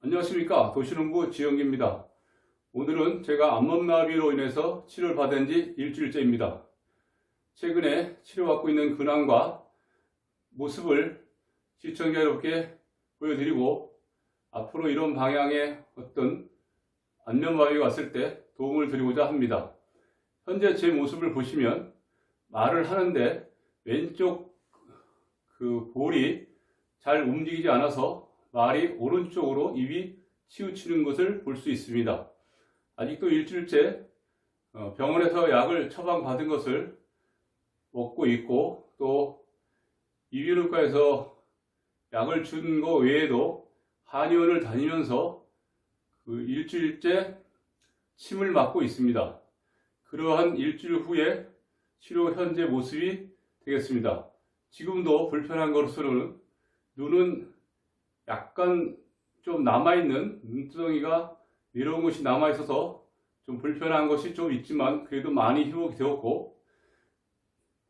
안녕하십니까. 도시농부 지영기입니다. 오늘은 제가 안목마비로 인해서 치료를 받은 지 일주일째입니다. 최근에 치료받고 있는 근황과 모습을 시청자 여러분께 보여드리고 앞으로 이런 방향의 어떤 안면마비가 왔을 때 도움을 드리고자 합니다. 현재 제 모습을 보시면 말을 하는데 왼쪽 그 볼이 잘 움직이지 않아서 말이 오른쪽으로 입이 치우치는 것을 볼 수 있습니다. 아직도 일주일째 병원에서 약을 처방받은 것을 먹고 있고 또 이비인후과에서 약을 준 거 외에도 한의원을 다니면서 그 일주일째 침을 맞고 있습니다. 그러한 일주일 후에 치료 현재 모습이 되겠습니다. 지금도 불편한 것으로는 눈은 약간 좀 남아있는 눈두덩이가 내려온 것이 남아있어서 좀 불편한 것이 좀 있지만 그래도 많이 회복이 되었고,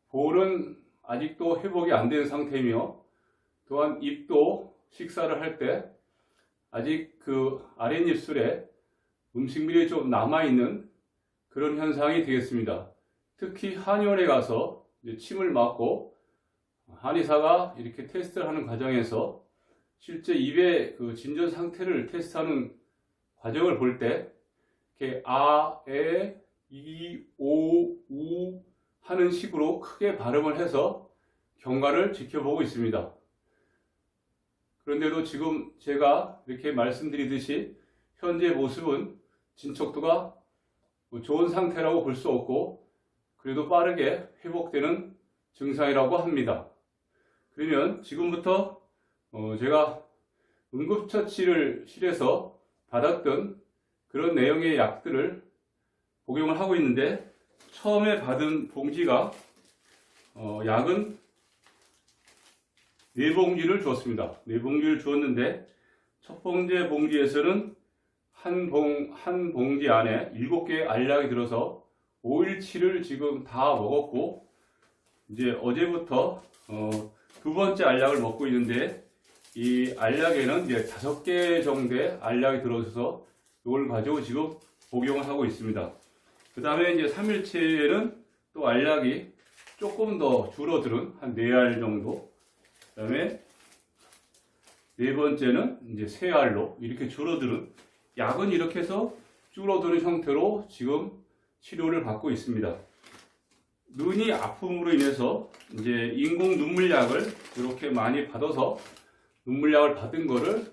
볼은 아직도 회복이 안 된 상태이며 또한 입도 식사를 할 때 아직 그 아랫입술에 음식물이 좀 남아있는 그런 현상이 되겠습니다. 특히 한의원에 가서 이제 침을 맞고 한의사가 이렇게 테스트를 하는 과정에서 실제 입의 그 진전 상태를 테스트하는 과정을 볼 때 이렇게 아, 에, 이, 오, 우 하는 식으로 크게 발음을 해서 경과를 지켜보고 있습니다. 그런데도 지금 제가 이렇게 말씀드리듯이 현재 모습은 진척도가 좋은 상태라고 볼 수 없고 그래도 빠르게 회복되는 증상이라고 합니다. 그러면 지금부터 제가 응급처치실에서 받았던 그런 내용의 약들을 복용을 하고 있는데, 처음에 받은 봉지가 약은 4봉지를 주었습니다. 4봉지를 주었는데 첫 번째 봉지에서는 한 봉지 안에 7개의 알약이 들어서 5일치를 지금 다 먹었고, 이제 어제부터 두 번째 알약을 먹고 있는데 이 알약에는 이제 5개 정도의 알약이 들어있어서 이걸 가지고 지금 복용을 하고 있습니다. 그 다음에 이제 3일째에는 또 알약이 조금 더 줄어드는 한 4알 정도, 그 다음에 네 번째는 이제 3알로 이렇게 줄어드는, 약은 이렇게 해서 줄어드는 형태로 지금 치료를 받고 있습니다. 눈이 아픔으로 인해서 이제 인공 눈물약을 이렇게 많이 받아서 눈물약을 받은 거를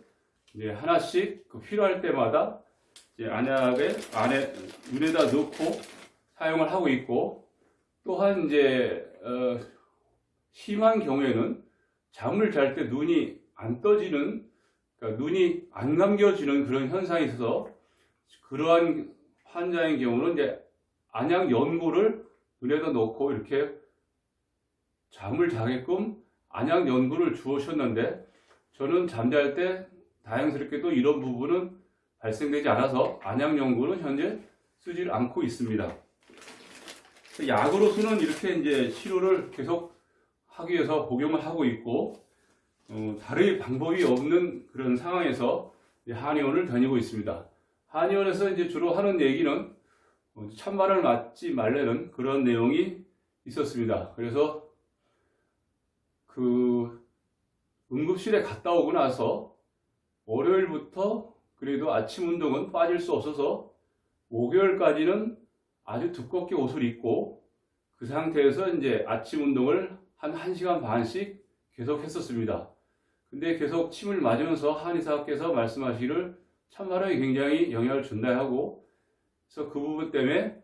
이제 하나씩 필요할 때마다 이제 안약에 안에 눈에다 넣고 사용을 하고 있고, 또한 이제 심한 경우에는 잠을 잘 때 눈이 안 떠지는, 그러니까 눈이 안 감겨지는 그런 현상이 있어서 그러한 환자의 경우는 이제 안약 연고를 눈에다 넣고 이렇게 잠을 자게끔 안약 연고를 주셨는데, 저는 잠잘 때 다행스럽게도 이런 부분은 발생되지 않아서 안약 연고는 현재 쓰지 않고 있습니다. 약으로서는 이렇게 이제 치료를 계속 하기 위해서 복용을 하고 있고, 다른 방법이 없는 그런 상황에서 한의원을 다니고 있습니다. 한의원에서 이제 주로 하는 얘기는 찬바람을 맞지 말라는 그런 내용이 있었습니다. 그래서 그 응급실에 갔다 오고 나서 월요일부터 그래도 아침 운동은 빠질 수 없어서 목요일까지는 아주 두껍게 옷을 입고 그 상태에서 이제 아침 운동을 한 1시간 반씩 계속 했었습니다. 근데 계속 침을 맞으면서 한의사께서 말씀하시기를 찬바람이 굉장히 영향을 준다 하고, 그래서 그 부분 때문에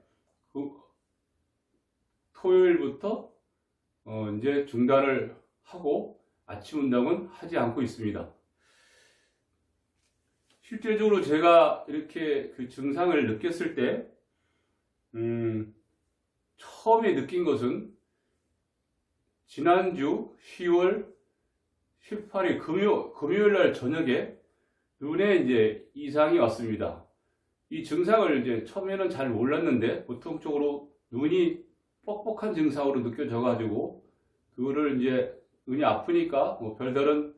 토요일부터 이제 중단을 하고 아침 운동은 하지 않고 있습니다. 실질적으로 제가 이렇게 그 증상을 느꼈을 때 처음에 느낀 것은 지난주 10월 18일 금요일 날 저녁에 눈에 이제 이상이 왔습니다. 이 증상을 이제 처음에는 잘 몰랐는데 보통적으로 눈이 뻑뻑한 증상으로 느껴져 가지고 그거를 이제 눈이 아프니까 뭐 별다른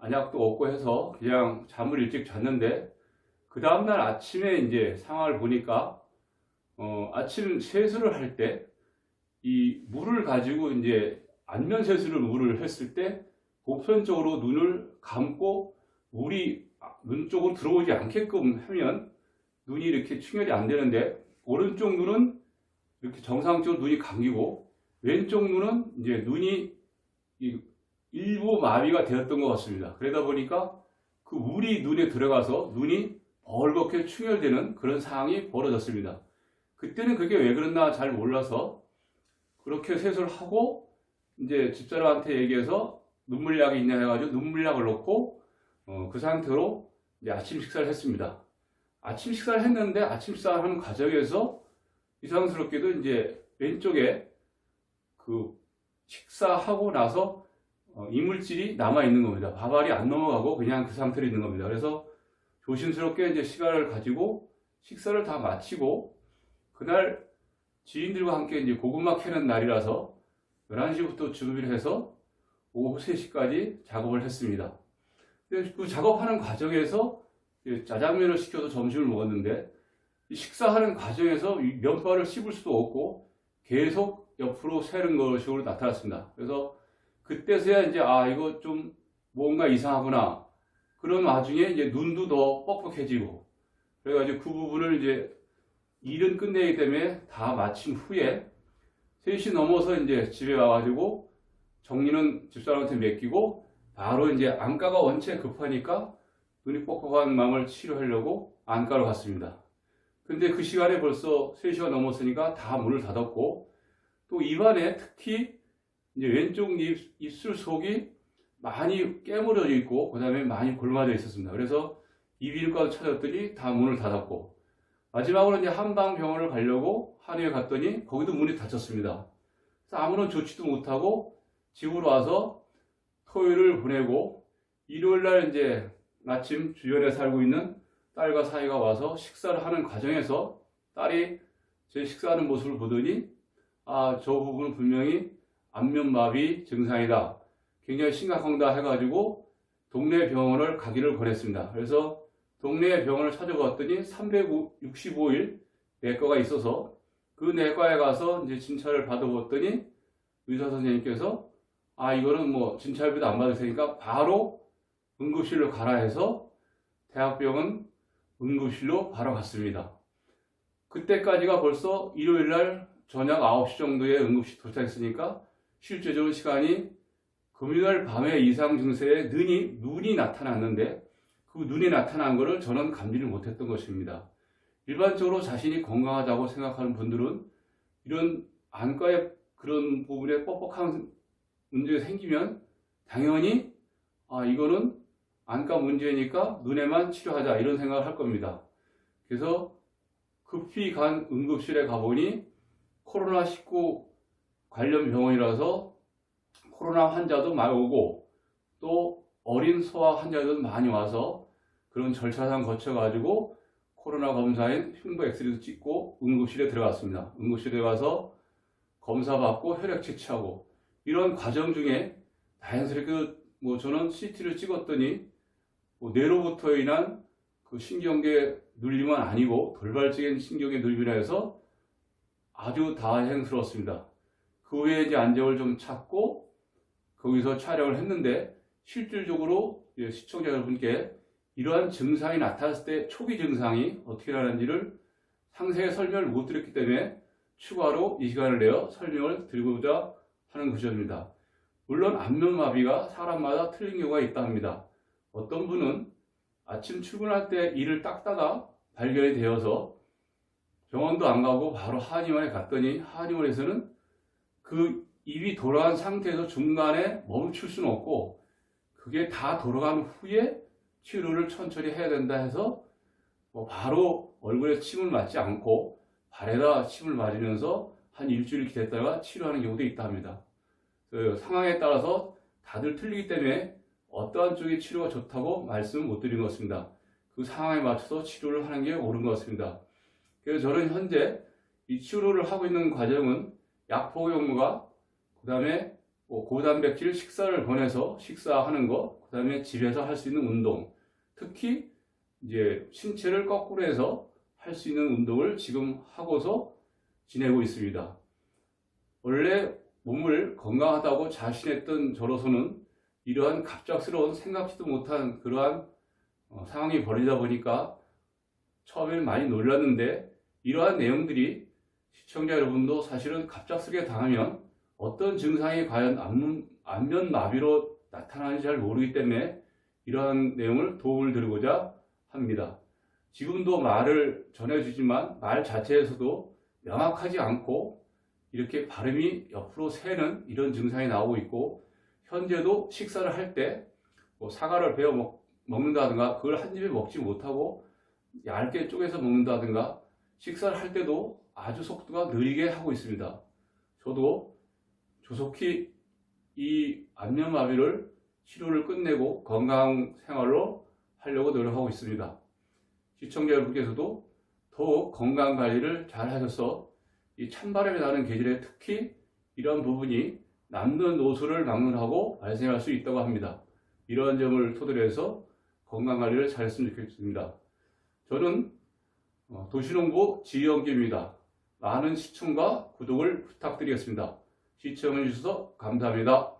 안약도 없고 해서 그냥 잠을 일찍 잤는데 그 다음날 아침에 이제 상황을 보니까 아침 세수를 할 때 이 물을 가지고 이제 안면 세수를 물을 했을 때 보편적으로 눈을 감고 물이 눈 쪽으로 들어오지 않게끔 하면 눈이 이렇게 충혈이 안 되는데 오른쪽 눈은 이렇게 정상적으로 눈이 감기고 왼쪽 눈은 이제 눈이 일부 마비가 되었던 것 같습니다. 그러다 보니까 그 물이 눈에 들어가서 눈이 벌겋게 충혈되는 그런 상황이 벌어졌습니다. 그때는 그게 왜 그랬나 잘 몰라서 그렇게 세수를 하고 이제 집사람한테 얘기해서 눈물약이 있냐 해가지고 눈물약을 넣고 그 상태로 이제 아침 식사를 했습니다. 아침 식사를 했는데 아침 식사를 하는 과정에서 이상스럽게도 이제 왼쪽에 그 식사하고 나서 이물질이 남아 있는 겁니다. 밥알이 안 넘어가고 그냥 그 상태로 있는 겁니다. 그래서 조심스럽게 이제 시간을 가지고 식사를 다 마치고 그날 지인들과 함께 이제 고구마 캐는 날이라서 11시부터 준비를 해서 오후 3시까지 작업을 했습니다. 그 작업하는 과정에서 짜장면을 시켜서 점심을 먹었는데 식사하는 과정에서 면발을 씹을 수도 없고 계속 옆으로 새는 것으로 나타났습니다. 그래서 그때서야 이제 이거 좀 뭔가 이상하구나. 그런 와중에 이제 눈도 더 뻑뻑해지고 그래가지고 그 부분을 이제 일은 끝내기 때문에 다 마친 후에 3시 넘어서 이제 집에 와가지고 정리는 집사람한테 맡기고 바로 이제 안과가 원체 급하니까 눈이 뻑뻑한 마음을 치료하려고 안과로 갔습니다. 근데 그 시간에 벌써 3시가 넘었으니까 다 문을 닫았고 또 입안에 특히 이제 왼쪽 입술 속이 많이 깨물어져 있고 그 다음에 많이 골마져 있었습니다. 그래서 이비인후과를 찾았더니 다 문을 닫았고 마지막으로 이제 한방병원을 가려고 한의에 갔더니 거기도 문이 닫혔습니다. 그래서 아무런 조치도 못하고 집으로 와서 토요일을 보내고 일요일날 이제 마침 주변에 살고 있는 딸과 사이가 와서 식사를 하는 과정에서 딸이 제 식사하는 모습을 보더니 저 부분은 분명히 안면마비 증상이다. 굉장히 심각하다 해가지고 동네 병원을 가기를 권했습니다. 그래서 동네 병원을 찾아봤더니 365일 내과가 있어서 그 내과에 가서 이제 진찰을 받아봤더니 의사 선생님께서 이거는 뭐 진찰비도 안 받을 테니까 바로 응급실로 가라 해서 대학병원 응급실로 바로 갔습니다. 그때까지가 벌써 일요일날 저녁 9시 정도에 응급실 도착했으니까 실제적으로 시간이 금요일 밤에 이상 증세에 눈이 나타났는데 그 눈이 나타난 것을 저는 감지를 못했던 것입니다. 일반적으로 자신이 건강하다고 생각하는 분들은 이런 안과의 그런 부분에 뻑뻑한 문제가 생기면 당연히 이거는 안과 문제니까 눈에만 치료하자 이런 생각을 할 겁니다. 그래서 급히 간 응급실에 가보니 코로나19 관련 병원이라서 코로나 환자도 많이 오고 또 어린 소아 환자들도 많이 와서 그런 절차상 거쳐가지고 코로나 검사인 흉부 엑스레이도 찍고 응급실에 들어갔습니다. 응급실에 가서 검사받고 혈액 채취하고 이런 과정 중에 자연스럽게 저는 CT를 찍었더니 뇌로부터 인한 그 신경계 눌림은 아니고 돌발적인 신경계 눌림이라 해서 아주 다행스러웠습니다. 그 후에 이제 안정을 좀 찾고 거기서 촬영을 했는데 실질적으로 시청자 여러분께 이러한 증상이 나타났을 때 초기 증상이 어떻게 나는지를 상세히 설명을 못 드렸기 때문에 추가로 이 시간을 내어 설명을 드리고자 하는 구조입니다. 물론 안면마비가 사람마다 틀린 경우가 있다 합니다. 어떤 분은 아침 출근할 때 이를 닦다가 발견이 되어서 병원도 안 가고 바로 한의원에 갔더니 한의원에서는 그 입이 돌아간 상태에서 중간에 멈출 수는 없고 그게 다 돌아간 후에 치료를 천천히 해야 된다 해서 바로 얼굴에 침을 맞지 않고 발에다 침을 맞으면서 한 일주일 기다렸다가 치료하는 경우도 있다 합니다. 그 상황에 따라서 다들 틀리기 때문에 어떠한 쪽의 치료가 좋다고 말씀을 못 드린 것 같습니다. 그 상황에 맞춰서 치료를 하는 게 옳은 것 같습니다. 그래서 저는 현재 이 치료를 하고 있는 과정은 약 복용과 그 다음에 고단백질 식사를 권해서 식사하는 것, 그 다음에 집에서 할 수 있는 운동, 특히 이제 신체를 거꾸로 해서 할 수 있는 운동을 지금 하고서 지내고 있습니다. 원래 몸을 건강하다고 자신했던 저로서는 이러한 갑작스러운 생각지도 못한 그러한 상황이 벌어지다 보니까 처음에는 많이 놀랐는데, 이러한 내용들이 시청자 여러분도 사실은 갑작스럽게 당하면 어떤 증상이 과연 안면마비로 나타나는지 잘 모르기 때문에 이러한 내용을 도움을 드리고자 합니다. 지금도 말을 전해주지만 말 자체에서도 명확하지 않고 이렇게 발음이 옆으로 새는 이런 증상이 나오고 있고, 현재도 식사를 할 때 사과를 베어 먹는다든가 그걸 한 입에 먹지 못하고 얇게 쪼개서 먹는다든가 식사를 할 때도 아주 속도가 느리게 하고 있습니다. 저도 조속히 이 안면마비를 치료를 끝내고 건강 생활로 하려고 노력하고 있습니다. 시청자 여러분께서도 더욱 건강 관리를 잘 하셔서 이 찬바람이 나는 계절에 특히 이런 부분이 남는 노수를 막론하고 발생할 수 있다고 합니다. 이러한 점을 토대로 해서 건강 관리를 잘했으면 좋겠습니다. 저는 도시농부 지영기입니다. 많은 시청과 구독을 부탁드리겠습니다. 시청해 주셔서 감사합니다.